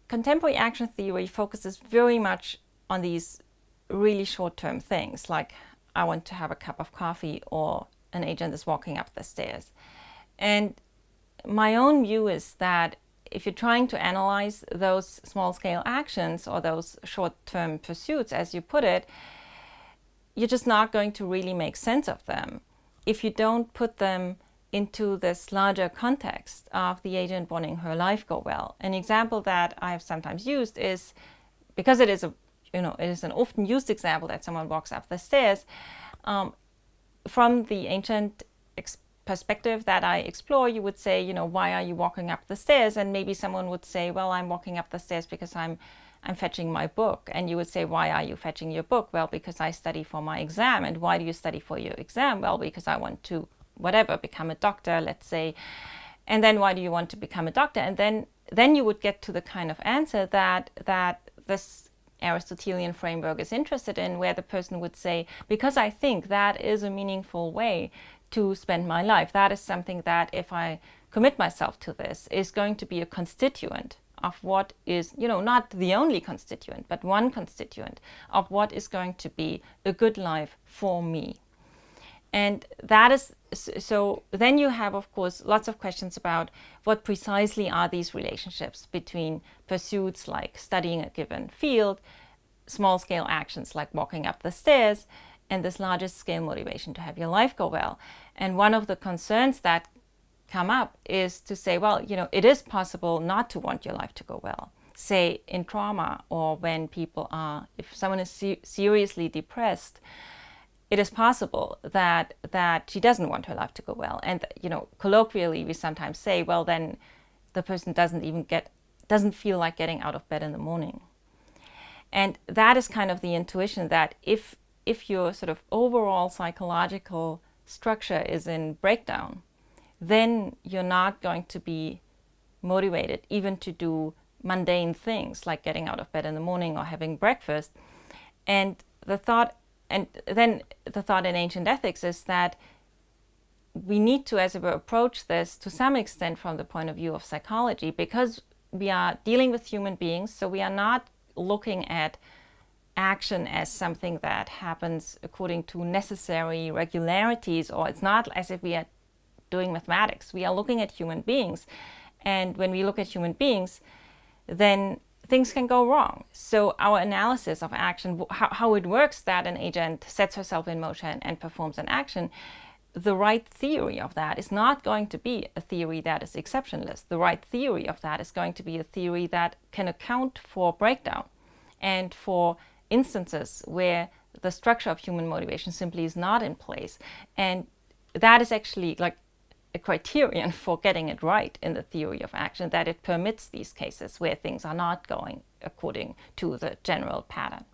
contemporary action theory focuses very much on these really short-term things, like I want to have a cup of coffee or an agent is walking up the stairs. And my own view is that if you're trying to analyze those small-scale actions or those short-term pursuits, as you put it, you're just not going to really make sense of them if you don't put them into this larger context of the agent wanting her life go well. An example that I've sometimes used is, because it is an often used example that someone walks up the stairs, from the ancient perspective that I explore, you would say, why are you walking up the stairs? And maybe someone would say, well, I'm walking up the stairs because I'm fetching my book. And you would say, why are you fetching your book? Well, because I study for my exam. And why do you study for your exam? Well, because I want to, become a doctor, let's say. And then why do you want to become a doctor? And then you would get to the kind of answer that this Aristotelian framework is interested in, where the person would say, because I think that is a meaningful way to spend my life. That is something that, if I commit myself to this, is going to be a constituent of what is, not the only constituent, but one constituent of what is going to be a good life for me. And that is, so then you have, of course, lots of questions about what precisely are these relationships between pursuits like studying a given field, small-scale actions like walking up the stairs, and this largest scale motivation to have your life go well. And one of the concerns that come up is to say, well, it is possible not to want your life to go well. Say in trauma, or when if someone is seriously depressed, it is possible that she doesn't want her life to go well. And, colloquially, we sometimes say, well, then the person doesn't feel like getting out of bed in the morning. And that is kind of the intuition that if your sort of overall psychological structure is in breakdown, then you're not going to be motivated even to do mundane things like getting out of bed in the morning or having breakfast. And then the thought in ancient ethics is that we need to, as it were, approach this to some extent from the point of view of psychology, because we are dealing with human beings, so we are not looking at action as something that happens according to necessary regularities, or it's not as if we are doing mathematics. We are looking at human beings. And when we look at human beings, then things can go wrong. So our analysis of action, how it works that an agent sets herself in motion and performs an action, the right theory of that is not going to be a theory that is exceptionless. The right theory of that is going to be a theory that can account for breakdown and for instances where the structure of human motivation simply is not in place. And that is actually like a criterion for getting it right in the theory of action, that it permits these cases where things are not going according to the general pattern.